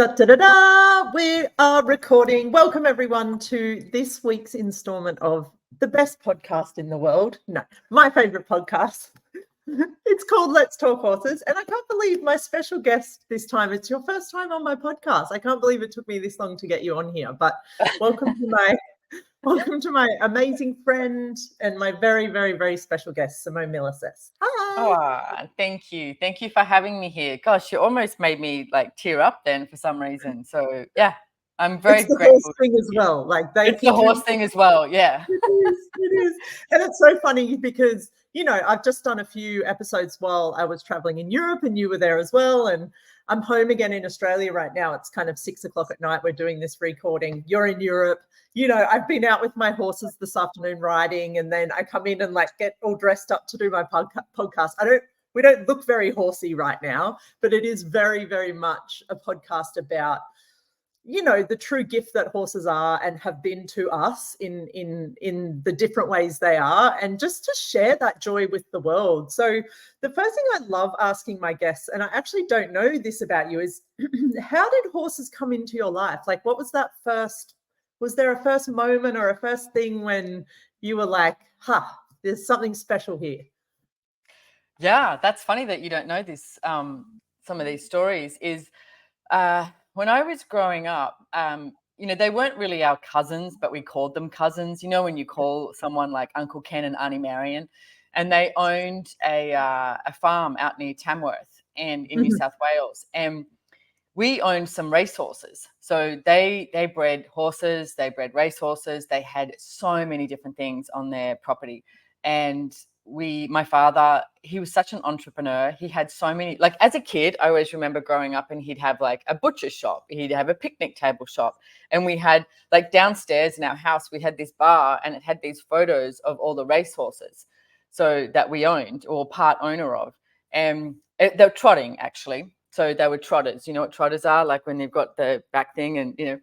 Da, da, da, da. We are recording. Welcome everyone to this week's installment of the best podcast in the world. No, my favorite podcast. It's called Let's Talk Horses. And I can't believe my special guest this time. It's your first time on my podcast. I can't believe it took me this long to get you on here. But welcome to my amazing friend and my very, very, very special guest, Simone Milasas. Hi. Oh, thank you. Thank you for having me here. Gosh, you almost made me like tear up then for some reason. So yeah, I'm very It's the grateful. horse thing as well. Like it's the horse thing as well. Yeah. It is. And it's so funny because, I've just done a few episodes while I was traveling in Europe and you were there as well. And I'm home again in Australia right now. It's kind of 6:00 at night. We're doing this recording. You're in Europe. I've been out with my horses this afternoon riding, and then I come in and get all dressed up to do my podcast. We don't look very horsey right now, but it is very, very much a podcast about, the true gift that horses are and have been to us in the different ways they are, and just to share that joy with the world. So the first thing I love asking my guests, and I actually don't know this about you, is how did horses come into your life? Like, what was that first? Was there a first moment or a first thing when you were like, there's something special here? Yeah, that's funny that you don't know this. Some of these stories is when I was growing up, they weren't really our cousins, but we called them cousins. When you call someone like Uncle Ken and Auntie Marion, and they owned a farm out near Tamworth and in New South Wales, and we owned some racehorses. So they bred horses, they bred racehorses. They had so many different things on their property. And my father, he was such an entrepreneur. He had so many, like as a kid, I always remember growing up and he'd have like a butcher shop. He'd have a picnic table shop. And we had like downstairs in our house, we had this bar and it had these photos of all the racehorses so that we owned or part owner of. And they're trotting actually. So they were trotters. You know what trotters are? Like when they've got the back thing and,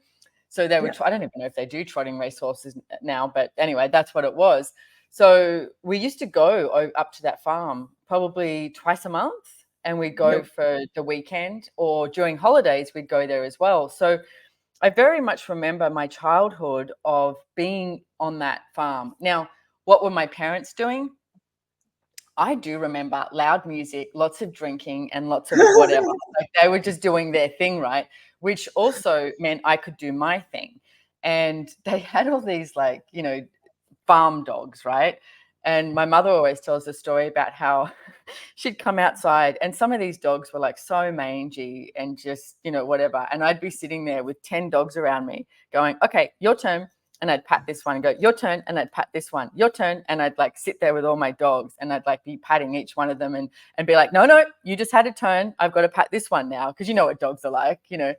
so they were, I don't even know if they do trotting racehorses now, but anyway, that's what it was. So we used to go up to that farm probably twice a month, and we'd go for the weekend, or during holidays, we'd go there as well. So I very much remember my childhood of being on that farm. Now, what were my parents doing? I do remember loud music, lots of drinking, and lots of whatever. Like they were just doing their thing, right? Which also meant I could do my thing. And they had all these farm dogs, right? And my mother always tells the story about how she'd come outside and some of these dogs were like so mangy and just, whatever. And I'd be sitting there with 10 dogs around me going, okay, your turn. And I'd pat this one and go, your turn. And I'd pat this one, your turn. And I'd sit there with all my dogs and I'd be patting each one of them and be like, no, you just had a turn. I've got to pat this one now. Cause you know what dogs are like, Yeah.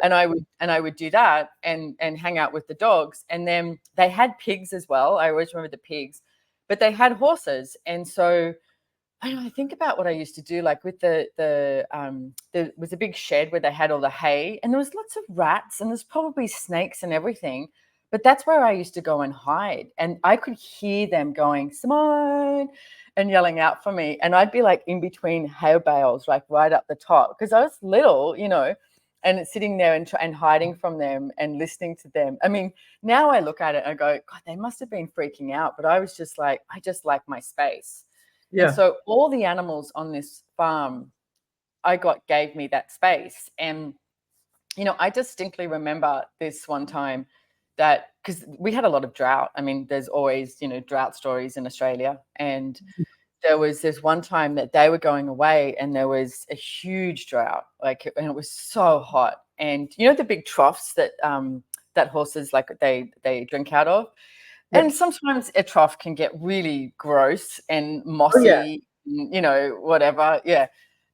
And I would do that and hang out with the dogs. And then they had pigs as well. I always remember the pigs, but they had horses. And so I think about what I used to do, like with there was a big shed where they had all the hay and there was lots of rats and there's probably snakes and everything. But that's where I used to go and hide. And I could hear them going, Simone, and yelling out for me. And I'd be like in between hay bales, like right up the top, because I was little, and sitting there and hiding from them and listening to them. I mean, now I look at it and I go, God, they must have been freaking out. But I was just like, I just like my space. Yeah. And so all the animals on this farm, gave me that space. And, I distinctly remember this one time that because we had a lot of drought. I mean, there's always, drought stories in Australia. And there was this one time that they were going away and there was a huge drought, and it was so hot. And the big troughs that that horses they drink out of. Yep. And sometimes a trough can get really gross and mossy, whatever. Yeah.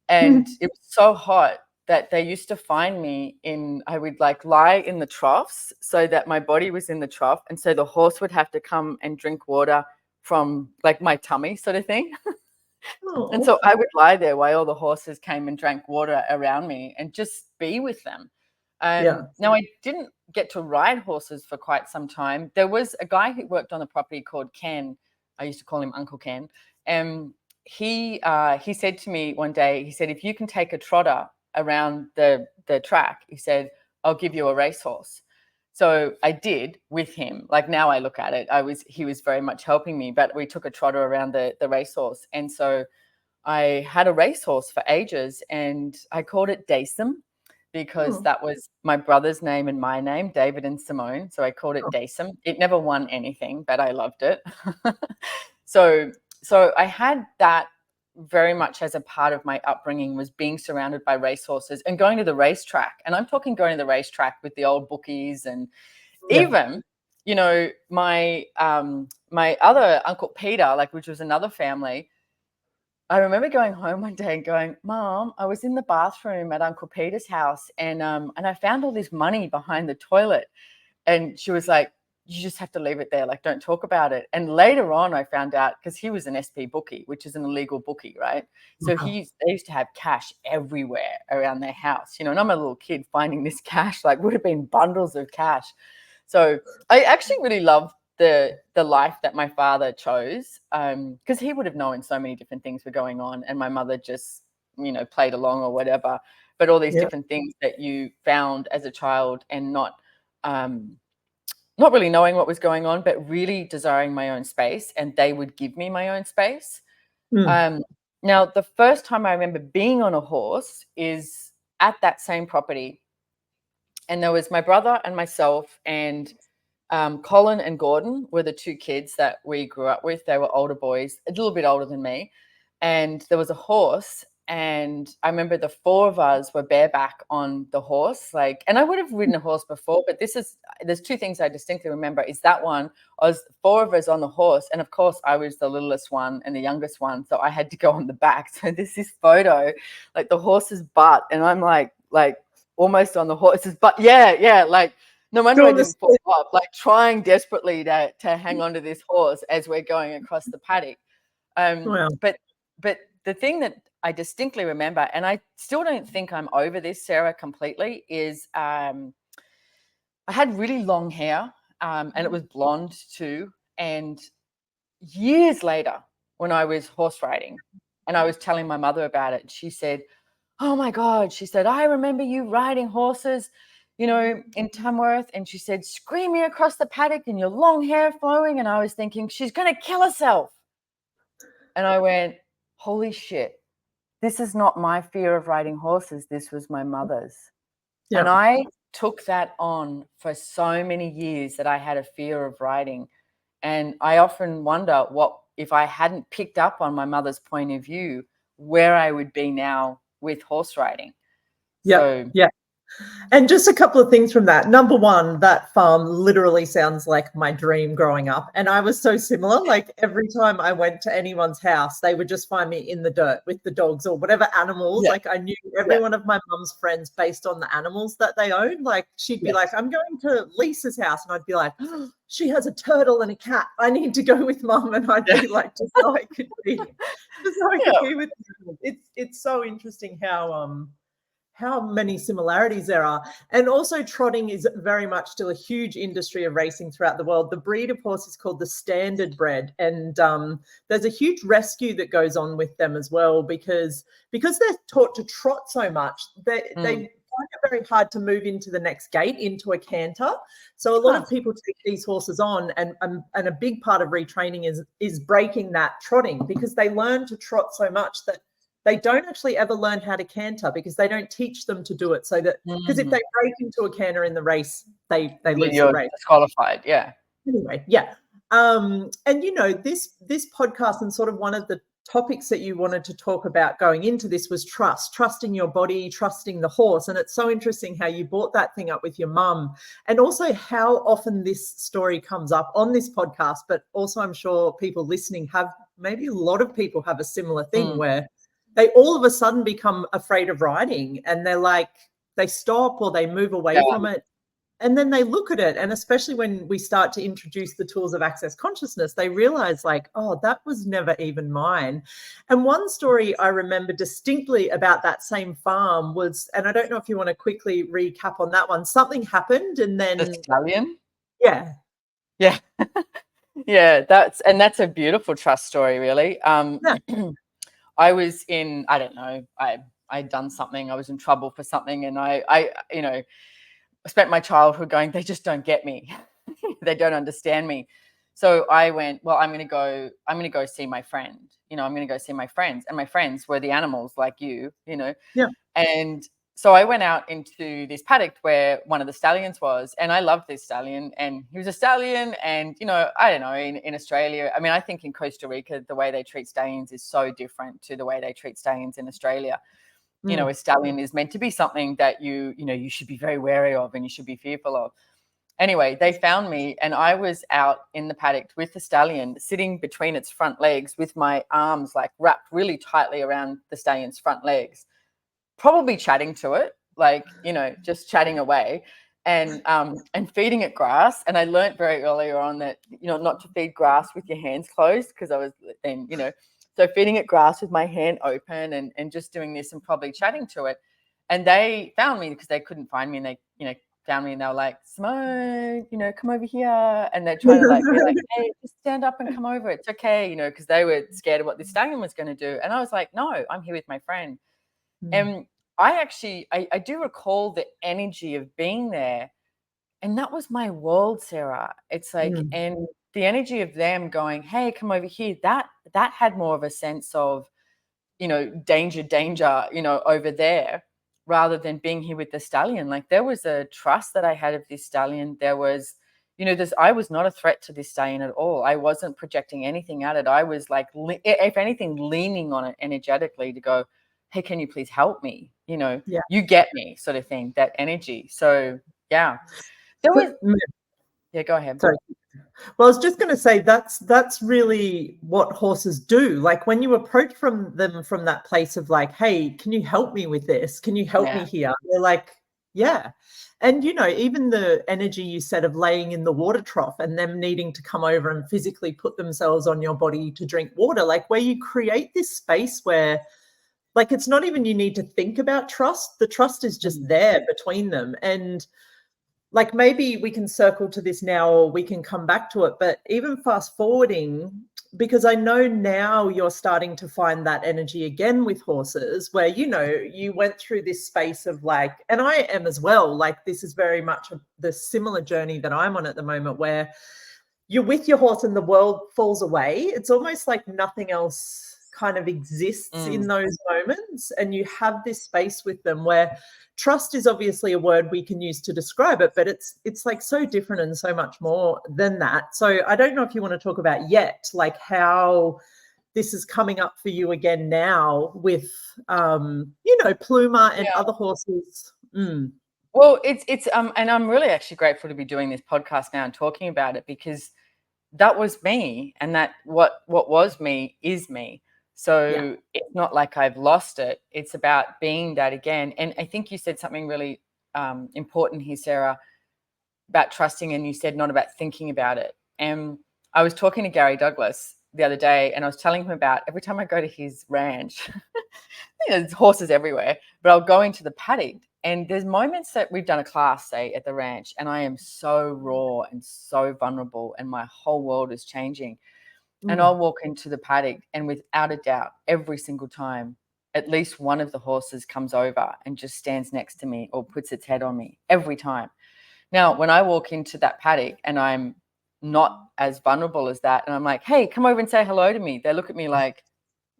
And it was so hot that they used to find me I would lie in the troughs so that my body was in the trough. And so the horse would have to come and drink water from my tummy sort of thing. And so I would lie there while all the horses came and drank water around me and just be with them. Now, I didn't get to ride horses for quite some time. There was a guy who worked on the property called Ken. I used to call him Uncle Ken. And he said to me one day, he said, if you can take a trotter around the track. He said, I'll give you a racehorse. So I did with him. Like now I look at it, he was very much helping me, but we took a trotter around the racehorse. And so I had a racehorse for ages, and I called it Daysum because that was my brother's name and my name, David and Simone. So I called it Daysum. It never won anything, but I loved it. So I had that very much as a part of my upbringing, was being surrounded by racehorses and going to the racetrack. And I'm talking going to the racetrack with the old bookies, and even, you know, my my other Uncle Peter, like, which was another family. I remember going home one day and going, Mom, I was in the bathroom at Uncle Peter's house, and I found all this money behind the toilet. And she was like, you just have to leave it there. Like, don't talk about it. And later on, I found out, because he was an SP bookie, which is an illegal bookie, right? So they used to have cash everywhere around their house, you know, and I'm a little kid finding this cash, like would have been bundles of cash. So I actually really love the life that my father chose, because he would have known so many different things were going on, and my mother just, you know, played along or whatever. But all these different things that you found as a child, and not really knowing what was going on, but really desiring my own space, and they would give me my own space. Now, the first time I remember being on a horse is at that same property, and there was my brother and myself, and Colin and Gordon were the two kids that we grew up with. They were older boys, a little bit older than me, and there was a horse. And I remember the four of us were bareback on the horse, like, and I would have ridden a horse before, but there's two things I distinctly remember. Is that one, I was four of us on the horse, and of course I was the littlest one and the youngest one, so I had to go on the back. So there's this photo, like the horse's butt, and I'm like almost on the horse's butt. Yeah, like no wonder I didn't fall up, like trying desperately to hang on to this horse as we're going across the paddock. But the thing that I distinctly remember, and I still don't think I'm over this, Sarah, completely, is I had really long hair, and it was blonde too. And years later, when I was horse riding and I was telling my mother about it, she said, oh my God, she said, I remember you riding horses, you know, in Tamworth. And she said, screaming across the paddock and your long hair flowing. And I was thinking, she's going to kill herself. And I went, holy shit. This is not my fear of riding horses. This was my mother's. Yeah. And I took that on for so many years, that I had a fear of riding. And I often wonder what if I hadn't picked up on my mother's point of view, where I would be now with horse riding. Yeah. And just a couple of things from that. Number one, that farm literally sounds like my dream growing up. And I was so similar. Like every time I went to anyone's house, they would just find me in the dirt with the dogs or whatever animals. Like I knew every one of my mum's friends based on the animals that they owned. Like she'd be like, I'm going to Lisa's house. And I'd be like, oh, she has a turtle and a cat. I need to go with mum. And I'd be like, just so I could be with them. It's so interesting how many similarities there are. And also trotting is very much still a huge industry of racing throughout the world. The breed of horse is called the standard bred. And there's a huge rescue that goes on with them as well, because they're taught to trot so much, they find it very hard to move into the next gate, into a canter. So a lot of people take these horses on, and a big part of retraining is breaking that trotting, because they learn to trot so much that they don't actually ever learn how to canter, because they don't teach them to do it. So that, because if they break into a canter in the race, they lose the race. Disqualified, yeah. Anyway, yeah. And you know, this podcast, and sort of one of the topics that you wanted to talk about going into this was trusting your body, trusting the horse. And it's so interesting how you brought that thing up with your mum, and also how often this story comes up on this podcast. But also I'm sure people listening maybe a lot of people have a similar thing where they all of a sudden become afraid of riding, and they're like, they stop or they move away from it. And then they look at it. And especially when we start to introduce the tools of access consciousness, they realize like, oh, that was never even mine. And one story I remember distinctly about that same farm was, and I don't know if you want to quickly recap on that one, something happened and then. The stallion? Yeah. Yeah. Yeah, that's a beautiful trust story, really. I was in, I don't know, I'd done something, I was in trouble for something, and I you know, spent my childhood going, they just don't get me. They don't understand me. So I went, well, I'm going to go see my friend. You know, I'm going to go see my friends. And my friends were the animals like you know. Yeah. And so I went out into this paddock where one of the stallions was, and I loved this stallion, and he was a stallion. And, you know, I don't know, in Australia, I mean, I think in Costa Rica, the way they treat stallions is so different to the way they treat stallions in Australia. You know, a stallion is meant to be something that you should be very wary of and you should be fearful of. Anyway, they found me, and I was out in the paddock with the stallion sitting between its front legs with my arms like wrapped really tightly around the stallion's front legs, probably chatting to it, like, you know, just chatting away, and feeding it grass. And I learned very earlier on that, you know, not to feed grass with your hands closed, because I was then, you know, so feeding it grass with my hand open and just doing this and probably chatting to it. And they found me because they couldn't find me, and they, you know, found me, and they were like, Simone, you know, come over here. And they're trying to like be like, hey, just stand up and come over. It's okay, you know, because they were scared of what this stallion was going to do. And I was like, no, I'm here with my friend. And I do recall the energy of being there. And that was my world, Sarah. It's like, and the energy of them going, hey, come over here, that had more of a sense of, you know, danger, you know, over there, rather than being here with the stallion. Like, there was a trust that I had of this stallion. There was, you know, I was not a threat to this stallion at all. I wasn't projecting anything at it. I was like, if anything, leaning on it energetically to go, hey, can you please help me? You know, Yeah. you get me, sort of thing, that energy. So yeah, there was, yeah, go ahead. Sorry. Well, I was just going to say that's really what horses do. Like, when you approach them from that place of like, hey, can you help me with this? Can you help me here? They're like, yeah. And, you know, even the energy you said of laying in the water trough and them needing to come over and physically put themselves on your body to drink water, like, where you create this space where, like, it's not even you need to think about trust. The trust is just there between them. And like, maybe we can circle to this now, or we can come back to it, but even fast forwarding, because I know now you're starting to find that energy again with horses, where, you know, you went through this space of like, and I am as well, like, this is very much the similar journey that I'm on at the moment, where you're with your horse and the world falls away. It's almost like nothing else kind of exists in those moments, and you have this space with them where trust is obviously a word we can use to describe it, but it's like so different and so much more than that. So I don't know if you want to talk about yet, like, how this is coming up for you again now with you know, Pluma and other horses. Well, it's and I'm really actually grateful to be doing this podcast now and talking about it, because that was me, and that what was me is me. So it's not like I've lost it. It's about being that again. And I think you said something really important here, Sarah, about trusting, and you said not about thinking about it. And I was talking to Gary Douglas the other day, and I was telling him about every time I go to his ranch, you know, there's horses everywhere, but I'll go into the paddock, and there's moments that we've done a class, say, at the ranch, and I am so raw and so vulnerable, and my whole world is changing. And I'll walk into the paddock, and without a doubt, every single time, at least one of the horses comes over and just stands next to me or puts its head on me every time. Now, when I walk into that paddock and I'm not as vulnerable as that, and I'm like, hey, come over and say hello to me, they look at me like,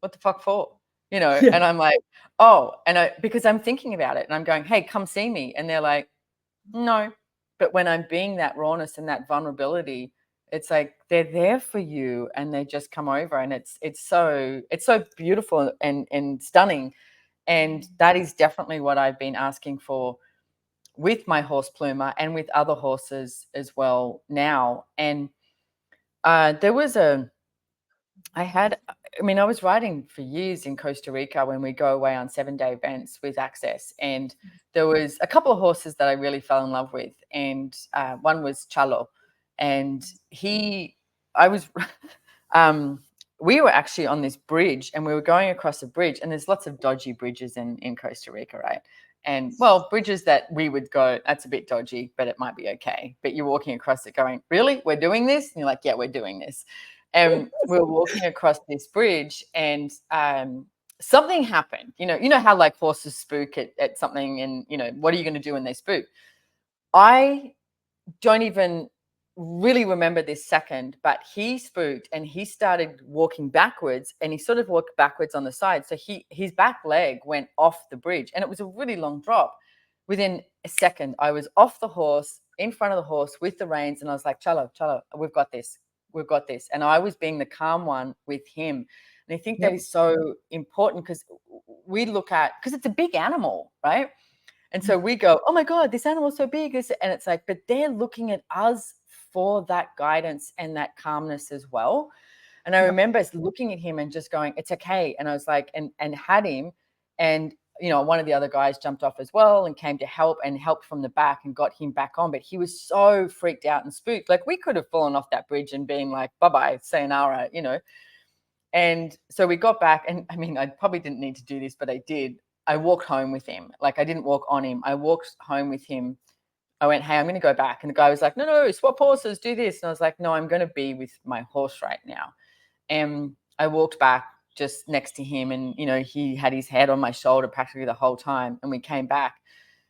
what the fuck for? You know, and I'm like, oh, and because I'm thinking about it, and I'm going, hey, come see me. And they're like, no. But when I'm being that rawness and that vulnerability, it's like they're there for you, and they just come over, and it's so beautiful and stunning. And that is definitely what I've been asking for with my horse Pluma and with other horses as well now. And there was I was riding for years in Costa Rica when we go away on 7-day events with Access. And there was a couple of horses that I really fell in love with. And one was Chalo. And we were actually on this bridge, and we were going across a bridge, and there's lots of dodgy bridges in Costa Rica, right? And, well, bridges that we would go, that's a bit dodgy, but it might be okay. But you're walking across it going, really? We're doing this? And you're like, yeah, we're doing this. And we were walking across this bridge, and something happened. You know how like horses spook at something, and what are you going to do when they spook? I don't even really remember this second, but he spooked and he started walking backwards, and he sort of walked backwards on the side. So his back leg went off the bridge, and it was a really long drop. Within a second, I was off the horse, in front of the horse with the reins, and I was like, Chalo, we've got this. We've got this. And I was being the calm one with him. And I think that is so important, because we look at, because it's a big animal, right? And so we go, oh my God, this animal's so big. And it's like, but they're looking at us for that guidance and that calmness as well. And I remember looking at him and just going, it's okay. And I was like, and had him. And, one of the other guys jumped off as well and came to help, and helped from the back and got him back on. But he was so freaked out and spooked. Like, we could have fallen off that bridge and been like, bye-bye, sayonara, And so we got back, and I mean, I probably didn't need to do this, but I did. I walked home with him. Like, I didn't walk on him. I walked home with him. I went, hey, I'm going to go back. And the guy was like, no, swap horses, do this. And I was like, no, I'm going to be with my horse right now. And I walked back just next to him, and, he had his head on my shoulder practically the whole time. And we came back.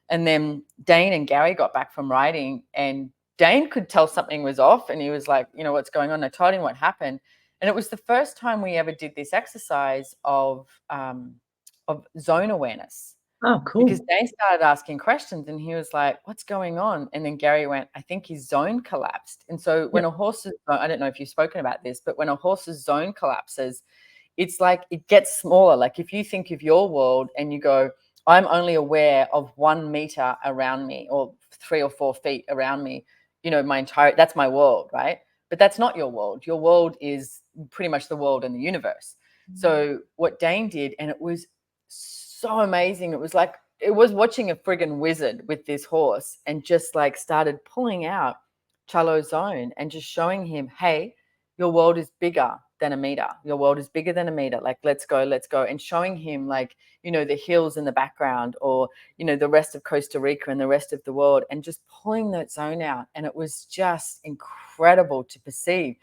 And then Dane and Gary got back from riding, and Dane could tell something was off. And he was like, what's going on? I told him what happened. And it was the first time we ever did this exercise of zone awareness. Oh, cool. Because Dane started asking questions, and he was like, what's going on? And then Gary went, I think his zone collapsed. And so when a horse's, I don't know if you've spoken about this, but when a horse's zone collapses, it's like it gets smaller. Like, if you think of your world and you go, I'm only aware of 1 meter around me, or 3 or 4 feet around me, that's my world, right? But that's not your world. Your world is pretty much the world and the universe. So what Dane did, and it was so amazing. It was like, it was watching a friggin' wizard with this horse, and just like started pulling out Chalo's zone and just showing him, hey, your world is bigger than a meter. Your world is bigger than a meter. Like, let's go. And showing him, like, the hills in the background, or, the rest of Costa Rica and the rest of the world, and just pulling that zone out. And it was just incredible to perceive.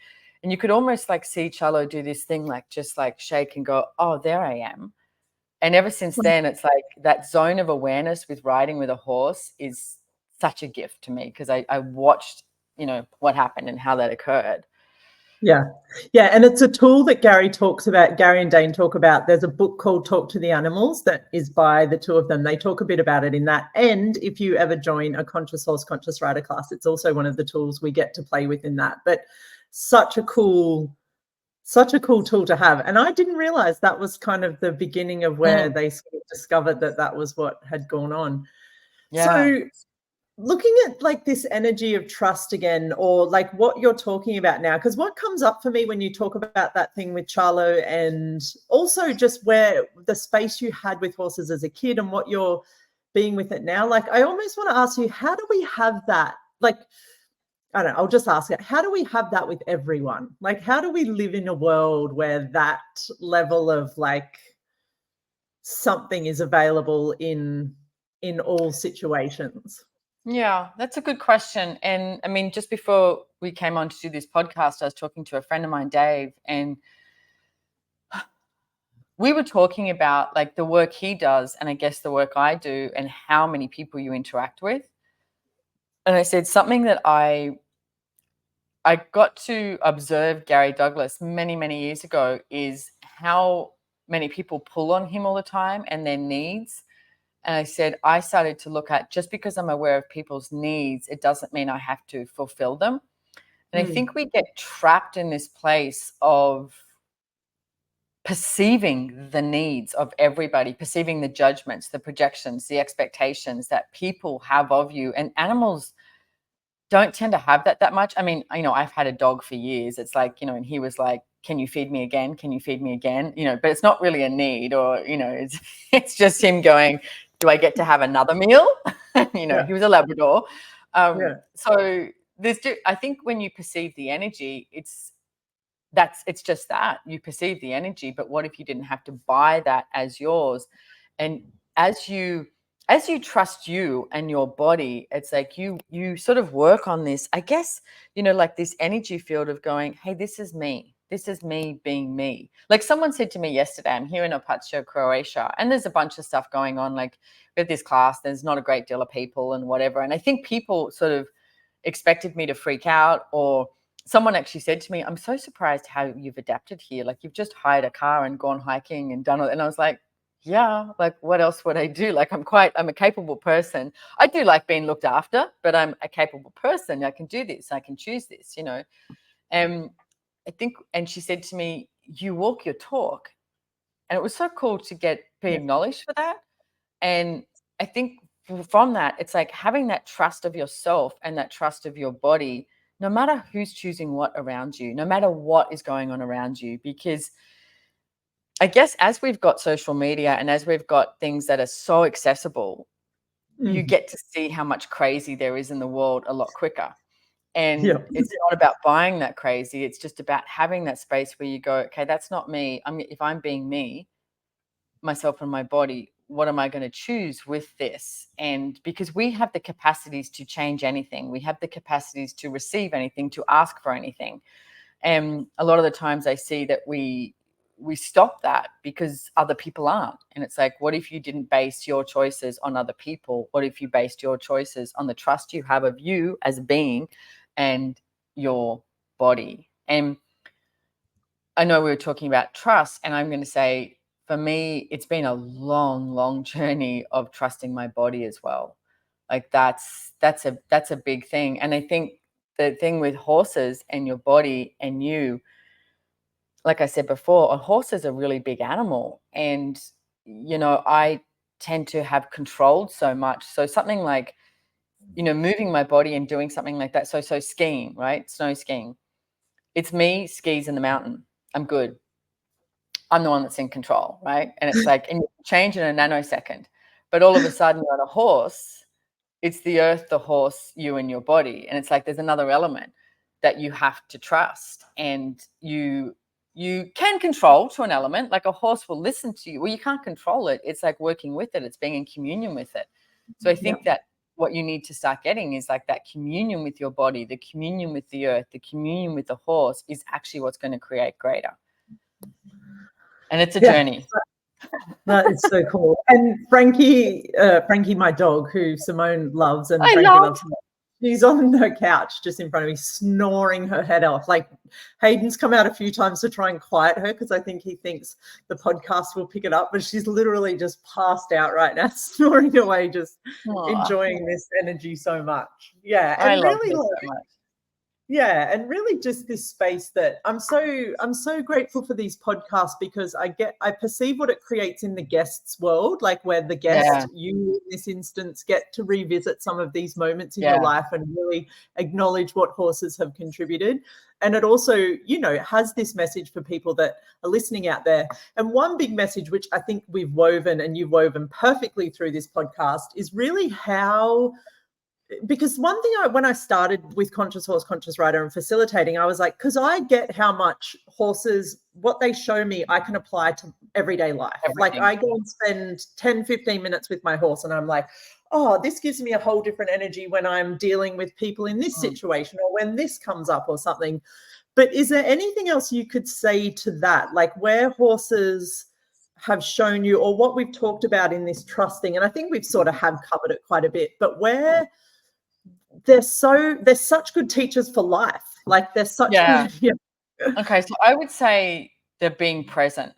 And you could almost like see Chalo do this thing, like just like shake and go, oh, there I am. And ever since then, it's like that zone of awareness with riding with a horse is such a gift to me, because I watched, what happened and how that occurred. Yeah. And it's a tool that Gary and Dane talk about. There's a book called Talk to the Animals that is by the two of them. They talk a bit about it in that. And if you ever join a Conscious Horse, Conscious Rider class, it's also one of the tools we get to play with in that. But such a cool tool to have. And I didn't realize that was kind of the beginning of where they sort of discovered that was what had gone on. Yeah. So looking at like this energy of trust again, or like what you're talking about now, because what comes up for me when you talk about that thing with Chalo, and also just where the space you had with horses as a kid and what you're being with it now, like I almost want to ask you, how do we have that? Like, I don't know, I'll just ask it. How do we have that with everyone? Like, how do we live in a world where that level of like something is available in all situations? Yeah, that's a good question. And I mean, just before we came on to do this podcast, I was talking to a friend of mine, Dave, and we were talking about like the work he does, and I guess the work I do, and how many people you interact with. And I said something that I got to observe Gary Douglas many, many years ago, is how many people pull on him all the time and their needs. And I said, I started to look at, just because I'm aware of people's needs, it doesn't mean I have to fulfill them. And I think we get trapped in this place of perceiving the needs of everybody, perceiving the judgments, the projections, the expectations that people have of you. And animals don't tend to have that much. I mean, I've had a dog for years. It's like, and he was like, can you feed me again? Can you feed me again? But it's not really a need, or, it's just him going, do I get to have another meal? He was a Labrador. So I think when you perceive the energy, it's just that you perceive the energy. But what if you didn't have to buy that as yours? And as you trust you and your body, it's like you sort of work on this, I guess, like this energy field of going, hey, this is me. this is me being me. Like someone said to me yesterday, I'm here in Opatija, Croatia, and there's a bunch of stuff going on. Like we have this class, there's not a great deal of people and whatever. And I think people sort of expected me to freak out, or someone actually said to me, I'm so surprised how you've adapted here. Like you've just hired a car and gone hiking and done it. And I was like, yeah, like what else would I do? Like I'm a capable person. I do like being looked after, but I'm a capable person. I can do this. I can choose this, you know. And I think, and she said to me, you walk your talk. And it was so cool to be acknowledged for that. And I think from that, it's like having that trust of yourself and that trust of your body, no matter who's choosing what around you, no matter what is going on around you. Because I guess as we've got social media and as we've got things that are so accessible, you get to see how much crazy there is in the world a lot quicker. And it's not about buying that crazy. It's just about having that space where you go, okay, that's not me. If I'm being me, myself and my body, what am I going to choose with this? And because we have the capacities to change anything, we have the capacities to receive anything, to ask for anything. And a lot of the times I see that we stop that because other people aren't. And it's like, what if you didn't base your choices on other people? What if you based your choices on the trust you have of you as a being and your body? And I know we were talking about trust, and I'm going to say, for me, it's been a long, long journey of trusting my body as well. Like that's a big thing. And I think the thing with horses and your body and you, like I said before, a horse is a really big animal. And, you know, I tend to have controlled so much. So something like, you know, moving my body and doing something like that. So skiing, right? Snow skiing. It's me, skis in the mountain. I'm good. I'm the one that's in control, right? And it's like, and you change in a nanosecond. But all of a sudden you're on a horse, it's the earth, the horse, you and your body. And it's like there's another element that you have to trust. And you can control to an element, like a horse will listen to you. Well, you can't control it. It's like working with it. It's being in communion with it. So I think that what you need to start getting is like that communion with your body, the communion with the earth, the communion with the horse is actually what's going to create greater. And it's a journey. That is so cool. And Frankie, my dog, who Simone loves and Frankie loves, she's on her couch just in front of me, snoring her head off. Like Hayden's come out a few times to try and quiet her because I think he thinks the podcast will pick it up, but she's literally just passed out right now, snoring away, just enjoying this energy so much. Yeah, and I love this so much. Yeah, and really just this space that I'm so grateful for these podcasts because I perceive what it creates in the guest's world, like where the guest, you in this instance, get to revisit some of these moments in your life and really acknowledge what horses have contributed. And it also, you know, has this message for people that are listening out there. And one big message, which I think we've woven and you've woven perfectly through this podcast, is really how, because one thing when I started with Conscious Horse, Conscious Rider and facilitating, I was like, because I get how much horses, what they show me, I can apply to everyday life. Everything. Like I go and spend 10, 15 minutes with my horse and I'm like, oh, this gives me a whole different energy when I'm dealing with people in this situation or when this comes up or something. But is there anything else you could say to that? Like where horses have shown you, or what we've talked about in this trusting, and I think we've sort of have covered it quite a bit, but where they're such good teachers for life. Like they're such good. Okay, so I would say they're being present.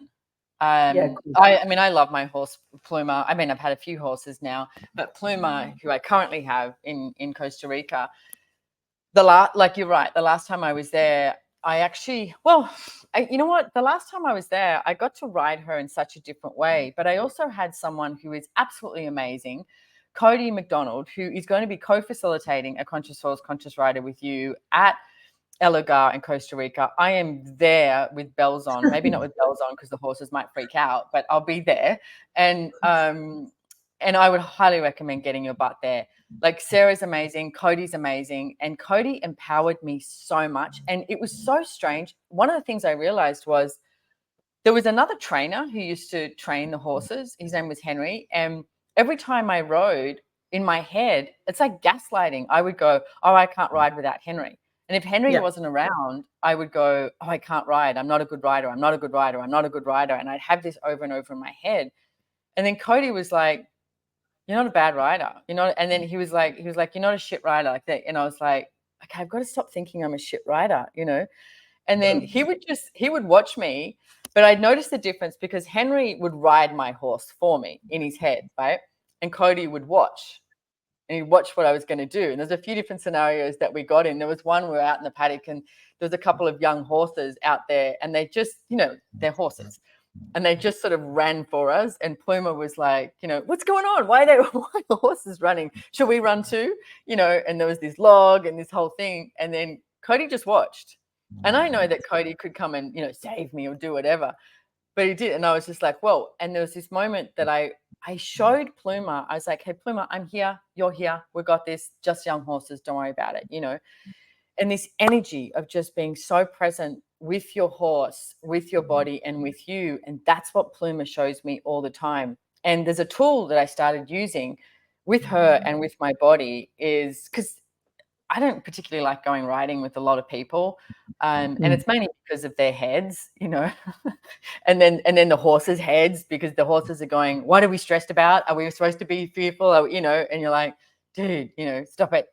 Cool. I mean, I love my horse Pluma. I mean, I've had a few horses now, but Pluma, who I currently have in Costa Rica, like you're right. The last time I was there, you know what? The last time I was there, I got to ride her in such a different way. But I also had someone who is absolutely amazing, Cody McDonald, who is going to be co-facilitating a Conscious Horse, Conscious Rider with you at El Lugar in Costa Rica. I am there with bells on, maybe not with bells on because the horses might freak out, but I'll be there. And I would highly recommend getting your butt there. Like Sarah's amazing, Cody's amazing, and Cody empowered me so much. And it was so strange. One of the things I realized was there was another trainer who used to train the horses. His name was Henry. And every time I rode, in my head, it's like gaslighting. I would go, oh, I can't ride without Henry. And if Henry wasn't around, I would go, oh, I can't ride. I'm not a good rider. I'm not a good rider. I'm not a good rider. And I'd have this over and over in my head. And then Cody was like, you're not a bad rider. You're not. And then he was like, you're not a shit rider like that. And I was like, okay, I've got to stop thinking I'm a shit rider, you know? And then he would watch me, but I'd noticed the difference because Henry would ride my horse for me in his head, right? And Cody would watch. And he'd watch what I was going to do. And there's a few different scenarios that we got in. There was one we were out in the paddock and there was a couple of young horses out there and they just, you know, they're horses. And they just sort of ran for us. And Pluma was like, you know, what's going on? Why are the horses running? Should we run too? You know, and there was this log and this whole thing. And then Cody just watched. And I know that Cody could come and, you know, save me or do whatever. But he did. And I was just like, whoa. And there was this moment that I showed Pluma. I was like, hey, Pluma, I'm here. You're here. We got this. Just young horses. Don't worry about it, you know. And this energy of just being so present with your horse, with your body, and with you. And that's what Pluma shows me all the time. And there's a tool that I started using with her and with my body is because I don't particularly like going riding with a lot of people. And it's mainly because of their heads, you know, and then the horses' heads, because the horses are going, what are we stressed about? Are we supposed to be fearful? You know, and you're like, dude, you know, stop it.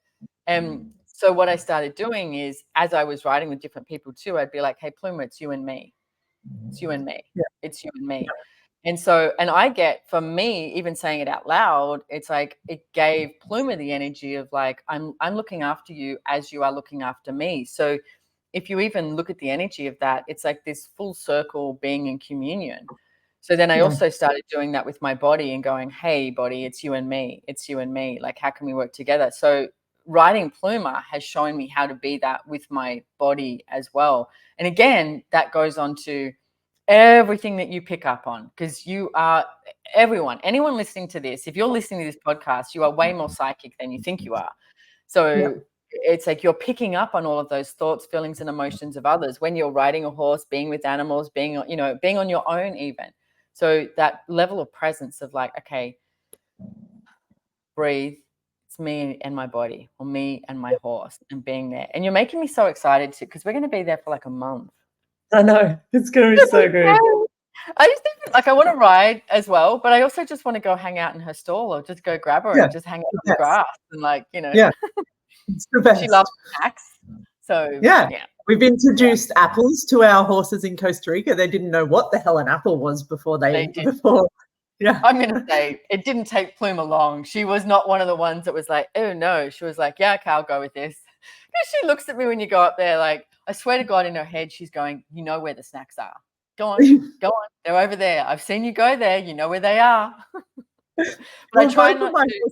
So what I started doing is as I was riding with different people too, I'd be like, hey, Pluma, it's you and me. It's you and me. Yeah. It's you and me. Yeah. And so, and I get, for me, even saying it out loud, it's like it gave Pluma the energy of like, I'm looking after you as you are looking after me. So if you even look at the energy of that, it's like this full circle being in communion. So then I also started doing that with my body and going, hey, body, it's you and me. It's you and me. Like, how can we work together? So riding Pluma has shown me how to be that with my body as well. And again, that goes on to everything that you pick up on, because you are anyone listening to this, if you're listening to this podcast, you are way more psychic than you think you are. So it's like you're picking up on all of those thoughts, feelings, and emotions of others when you're riding a horse, being with animals, being on your own even. So that level of presence of like, okay, breathe, it's me and my body, or me and my horse, and being there. And you're making me so excited because we're going to be there for like a month. I know, it's going to be so good. I just think like I want to ride as well, but I also just want to go hang out in her stall or just go grab her and just hang out on the grass and like, you know. Yeah, it's the best. She loves snacks. So yeah. We've introduced apples to our horses in Costa Rica. They didn't know what the hell an apple was before yeah. I'm going to say it didn't take Pluma long. She was not one of the ones that was like, oh no. She was like, yeah, okay, I'll go with this. Because she looks at me when you go up there, like, I swear to God, in her head, she's going, you know where the snacks are. Go on, go on. They're over there. I've seen you go there. You know where they are. But I try not to.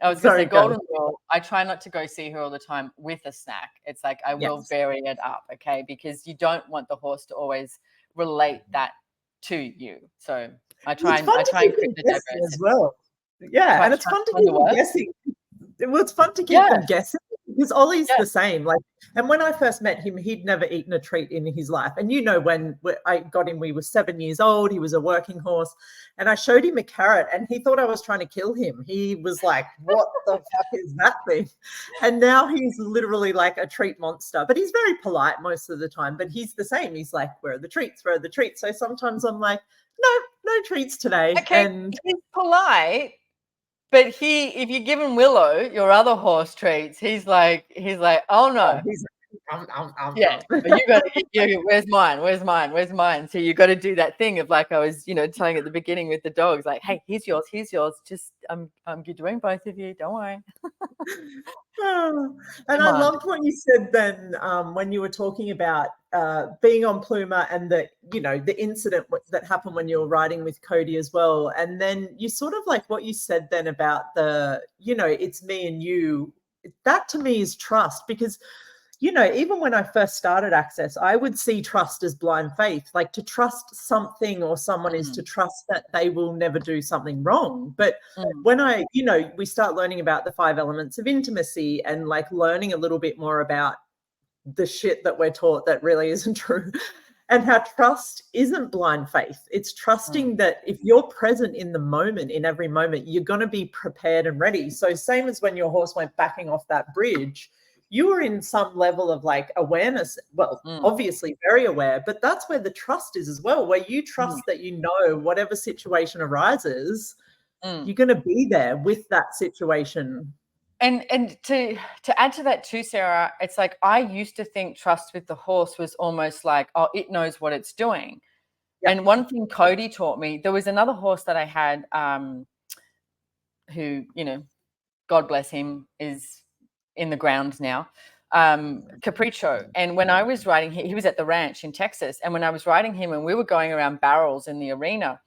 I was going to say Golden Rule. I try not to go see her all the time with a snack. It's like I will vary it up, okay? Because you don't want the horse to always relate that to you. So I try and create the diversity as well. Yeah, and it's fun to keep them guessing. Well, it's fun to keep them guessing because Ollie's the same. Like, and when I first met him, he'd never eaten a treat in his life. And you know, when I got him, we were 7 years old. He was a working horse, and I showed him a carrot, and he thought I was trying to kill him. He was like, "What the fuck is that thing?" And now he's literally like a treat monster. But he's very polite most of the time. But he's the same. He's like, "Where are the treats? Where are the treats?" So sometimes I'm like, "No treats today." Okay, and he's polite. But if you give him Willow, your other horse treats, he's like, oh no. Yeah, but you got to, where's mine? Where's mine? Where's mine? So you got to do that thing of like I was, telling at the beginning with the dogs, like, hey, here's yours. Just I'm doing both of you. Don't worry. And I loved what you said then when you were talking about being on Pluma and the incident that happened when you were riding with Cody as well. And then you sort of like what you said then about it's me and you. That to me is trust, because even when I first started Access, I would see trust as blind faith. Like, to trust something or someone is to trust that they will never do something wrong. But when we start learning about the 5 elements of intimacy and like learning a little bit more about the shit that we're taught that really isn't true, and how trust isn't blind faith. It's trusting that if you're present in the moment, in every moment, you're going to be prepared and ready. So same as when your horse went backing off that bridge, you were in some level of like awareness. Well, obviously very aware, but that's where the trust is as well, where you trust that, you know, whatever situation arises, you're going to be there with that situation. And to add to that too, Sarah, it's like I used to think trust with the horse was almost like, oh, it knows what it's doing. Yep. And one thing Cody taught me, there was another horse that I had who, you know, God bless him, is in the ground now, Capriccio. And when I was riding, he was at the ranch in Texas. And when I was riding him and we were going around barrels in the arena,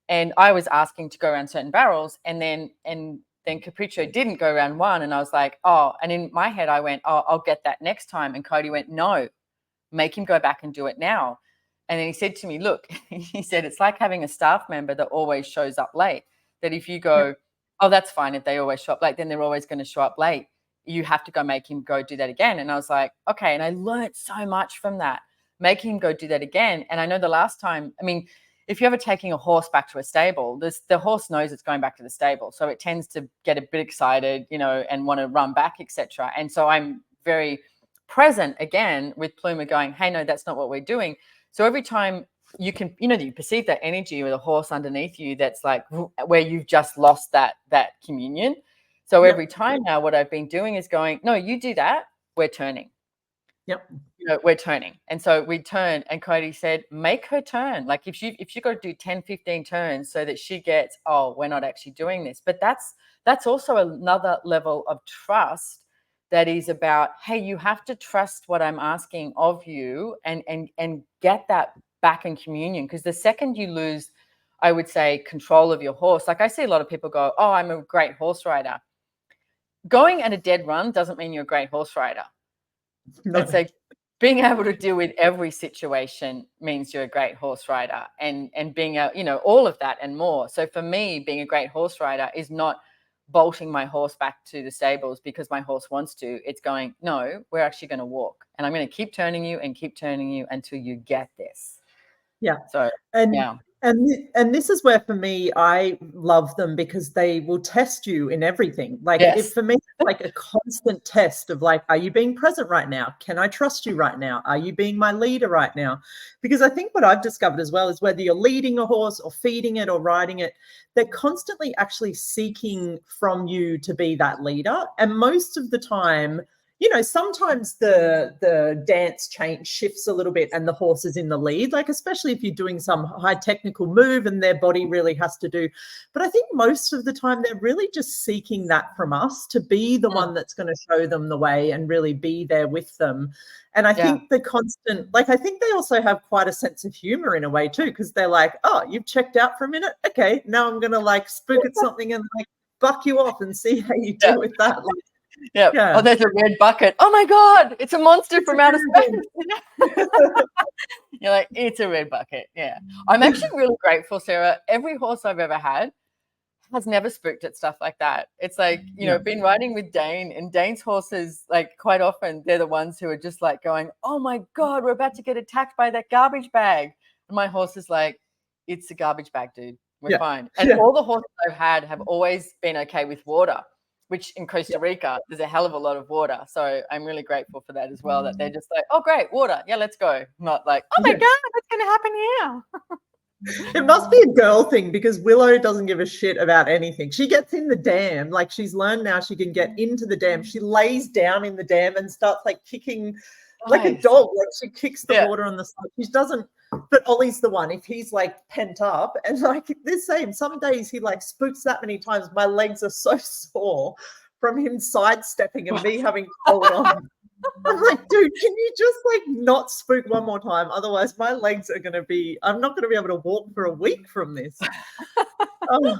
and I was asking to go around certain barrels, and then Capriccio didn't go around one. And I was like, oh, and in my head, I went, oh, I'll get that next time. And Cody went, no, make him go back and do it now. And then he said to me, look, he said, it's like having a staff member that always shows up late, that if you go, oh, that's fine, if they always show up late, then they're always going to show up late. You have to go make him go do that again. And I was like, okay. And I learned so much from that, making him go do that again. And I know the last time, I mean, if you're ever taking a horse back to a stable, the horse knows it's going back to the stable. So it tends to get a bit excited, you know, and want to run back, etc. And so I'm very present again with Pluma going, hey, no, that's not what we're doing. So every time you can, you know, you perceive that energy with a horse underneath you, that's like where you've just lost that communion. So every time now what I've been doing is going, no, you do that, we're turning. Yep. You know, we're turning. And so we turn, and Cody said, make her turn. Like if you got to do 10, 15 turns so that she gets, oh, we're not actually doing this. But that's also another level of trust that is about, hey, you have to trust what I'm asking of you and get that back in communion. Because the second you lose, I would say, control of your horse, like I see a lot of people go, oh, I'm a great horse rider. Going at a dead run doesn't mean you're a great horse rider. No. It's like being able to deal with every situation means you're a great horse rider, and being able, you know, all of that and more. So for me, being a great horse rider is not bolting my horse back to the stables because my horse wants to. It's going, no, we're actually going to walk, and I'm going to keep turning you until you get this. Yeah. So And this is where, for me, I love them because they will test you in everything. Like, for me, it's like a constant test of like, are you being present right now? Can I trust you right now? Are you being my leader right now? Because I think what I've discovered as well is whether you're leading a horse or feeding it or riding it, they're constantly actually seeking from you to be that leader. And most of the time, you know, sometimes the dance shifts a little bit and the horse is in the lead, like especially if you're doing some high technical move and their body really has to do. But I think most of the time they're really just seeking that from us to be the one that's going to show them the way and really be there with them. And I think the constant, like I think they also have quite a sense of humor in a way too, because they're like, oh, you've checked out for a minute. Okay, now I'm going to like spook at something and like buck you off and see how you do with that. Like, yeah. Oh, there's a red bucket. Oh my God, it's a monster from outer space. You're like, it's a red bucket. Yeah. I'm actually really grateful, Sarah. Every horse I've ever had has never spooked at stuff like that. It's like, you know, been riding with Dane, and Dane's horses, like quite often they're the ones who are just like going, oh my God, we're about to get attacked by that garbage bag. And my horse is like, it's a garbage bag, dude. We're fine. And all the horses I've had have always been okay with water, which in Costa Rica, there's a hell of a lot of water. So I'm really grateful for that as well, that they're just like, oh, great, water. Yeah, let's go. Not like, oh my God, what's going to happen here? It must be a girl thing because Willow doesn't give a shit about anything. She gets in the dam. Like she's learned now she can get into the dam. She lays down in the dam and starts like kicking like a dog. Like she kicks the water on the side. She doesn't. But Ollie's the one, if he's like pent up and like the same, some days he like spooks that many times. My legs are so sore from him sidestepping and me having to hold on. I'm like, dude, can you just like not spook one more time? Otherwise my legs are going to be, I'm not going to be able to walk for a week from this. Oh,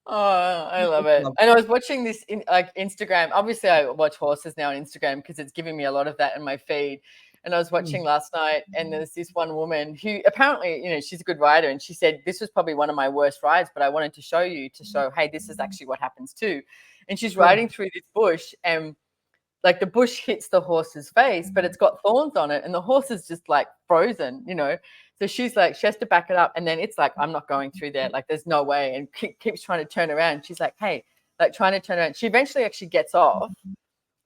I love it. And I was watching this in like Instagram. Obviously I watch horses now on Instagram because it's giving me a lot of that in my feed. And I was watching last night, and there's this one woman who apparently, you know, she's a good rider. And she said, this was probably one of my worst rides, but I wanted to show you to show, hey, this is actually what happens too. And she's riding through this bush, and like the bush hits the horse's face, but it's got thorns on it. And the horse is just like frozen, you know. So she's like, she has to back it up. And then it's like, I'm not going through there. Like, there's no way. And keeps trying to turn around. She's like, hey, like trying to turn around. She eventually actually gets off.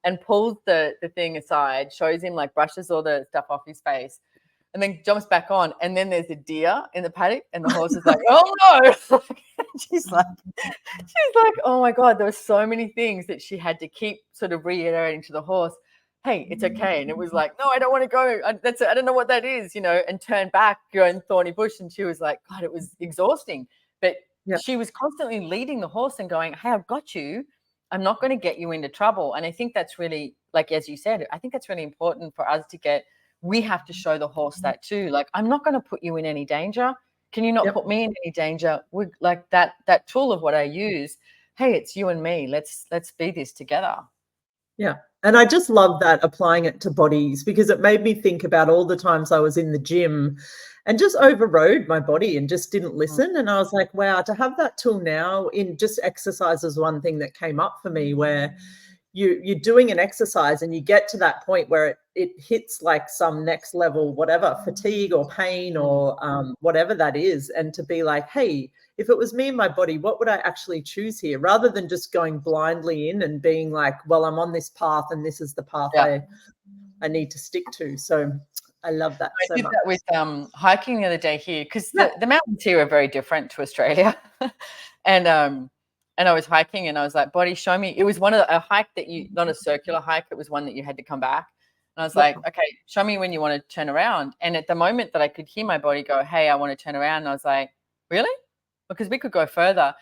and pulls the thing aside, shows him, like brushes all the stuff off his face, and then jumps back on. And then there's a deer in the paddock, and the horse is like, oh no. she's like, oh my God, there were so many things that she had to keep sort of reiterating to the horse. Hey, it's okay. And it was like, no, I don't want to go. I don't know what that is, and turn back, go in thorny bush. And she was like, God, it was exhausting. But she was constantly leading the horse and going, hey, I've got you. I'm not going to get you into trouble. And I think that's really, like, as you said, I think that's really important for us to get. We have to show the horse that too. Like, I'm not going to put you in any danger. Can you not put me in any danger? With like that tool of what I use. Hey, it's you and me. Let's be this together. Yeah. And I just love that, applying it to bodies, because it made me think about all the times I was in the gym and just overrode my body and just didn't listen. And I was like, wow, to have that tool now in just exercise is one thing that came up for me, where you're doing an exercise and you get to that point where it hits like some next level, whatever, fatigue or pain or whatever that is. And to be like, hey, if it was me and my body, what would I actually choose here? Rather than just going blindly in and being like, well, I'm on this path and this is the path I need to stick to. So I love that so much. I did that with hiking the other day here, because the mountains here are very different to Australia. And I was hiking and I was like, body, show me. It was a hike that not a circular hike. It was one that you had to come back. And I was like, okay, show me when you want to turn around. And at the moment that I could hear my body go, hey, I want to turn around. And I was like, really? Because we could go further.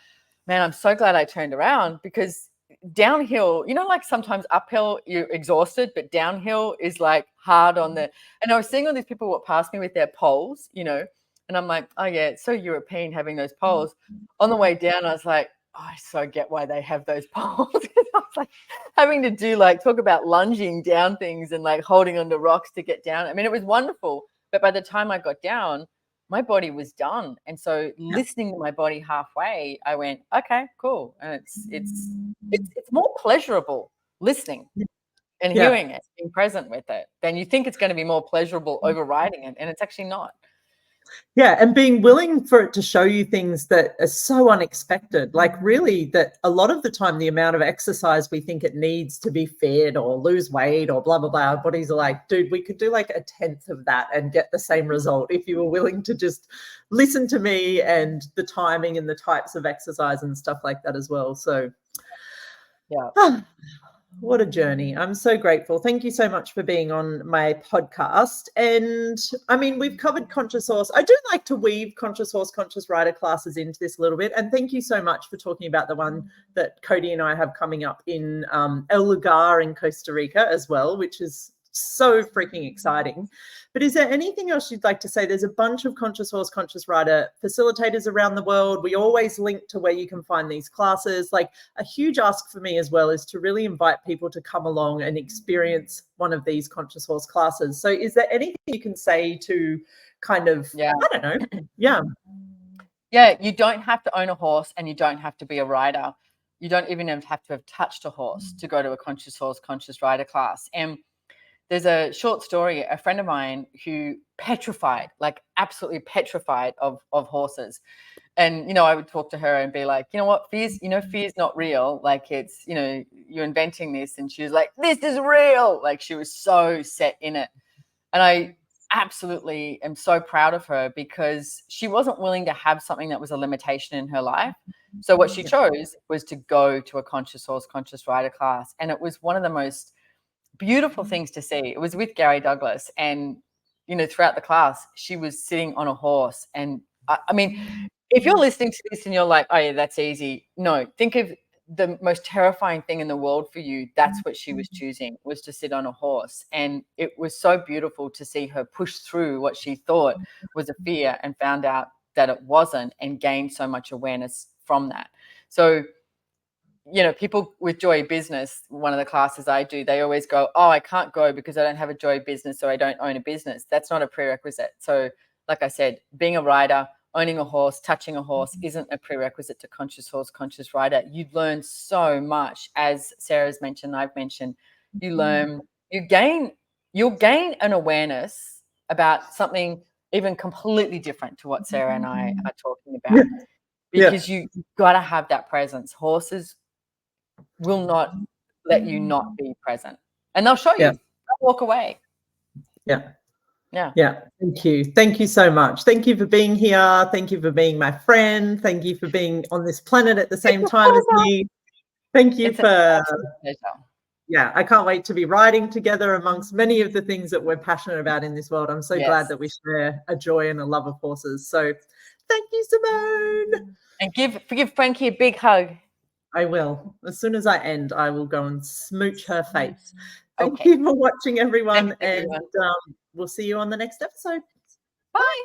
Man, I'm so glad I turned around, because downhill, like sometimes uphill you're exhausted, but downhill is like hard on and I was seeing all these people walk past me with their poles, and I'm like, oh yeah, it's so European having those poles. On the way down, I was like, oh, I so get why they have those poles. I was like having to do talk about lunging down things and like holding onto rocks to get down. I mean, it was wonderful, but by the time I got down, my body was done. And so listening to my body halfway, I went, okay, cool. And it's more pleasurable listening and hearing it, being present with it, than you think it's going to be more pleasurable overriding it. And it's actually not. Yeah. And being willing for it to show you things that are so unexpected, like really that a lot of the time, the amount of exercise we think it needs to be fed or lose weight or blah, blah, blah, our bodies are like, dude, we could do like a 1/10 of that and get the same result if you were willing to just listen to me and the timing and the types of exercise and stuff like that as well. So yeah. What a journey. I'm so grateful. Thank you so much for being on my podcast. And I mean, we've covered conscious horse. I do like to weave conscious horse, conscious rider classes into this a little bit. And thank you so much for talking about the one that Cody and I have coming up in El Lugar in Costa Rica as well, which is so freaking exciting. But is there anything else you'd like to say? There's a bunch of conscious horse, conscious rider facilitators around the world. We always link to where you can find these classes. Like, a huge ask for me as well is to really invite people to come along and experience one of these conscious horse classes. So is there anything you can say to kind of, I don't know. Yeah, you don't have to own a horse and you don't have to be a rider. You don't even have to have touched a horse to go to a conscious horse, conscious rider class. And there's a short story, a friend of mine who petrified, like absolutely petrified of horses. And, I would talk to her and be like, you know what, fear's not real. Like, it's, you're inventing this. And she was like, this is real. Like, she was so set in it. And I absolutely am so proud of her, because she wasn't willing to have something that was a limitation in her life. So what she chose was to go to a conscious horse, conscious rider class. And it was one of the most beautiful things to see. It was with Gary Douglas, and throughout the class she was sitting on a horse. And I mean, if you're listening to this and you're like, oh yeah, that's easy, no, think of the most terrifying thing in the world for you. That's what she was choosing, was to sit on a horse. And it was so beautiful to see her push through what she thought was a fear and found out that it wasn't, and gained so much awareness from that. So people with Joy Business, one of the classes I do, they always go, oh, I can't go because I don't have a Joy Business, or I don't own a business. That's not a prerequisite. So like I said, being a rider, owning a horse, touching a horse isn't a prerequisite to conscious horse, conscious rider. You learn so much, as Sarah's mentioned, I've mentioned. You'll gain an awareness about something even completely different to what Sarah and I are talking about. Because you've got to have that presence. Horses will not let you not be present. And they'll show you. Yeah. They'll walk away. Yeah. Yeah. Yeah. Thank you. Thank you so much. Thank you for being here. Thank you for being my friend. Thank you for being on this planet at the same time as me. Thank you It's an for, absolute pleasure. yeah, I can't wait to be riding together amongst many of the things that we're passionate about in this world. I'm so glad that we share a joy and a love of horses. So thank you, Simone. And give Frankie a big hug. I will. As soon as I end, I will go and smooch her face. Thank Okay. you for watching, everyone. Thanks, everyone. And we'll see you on the next episode. Bye.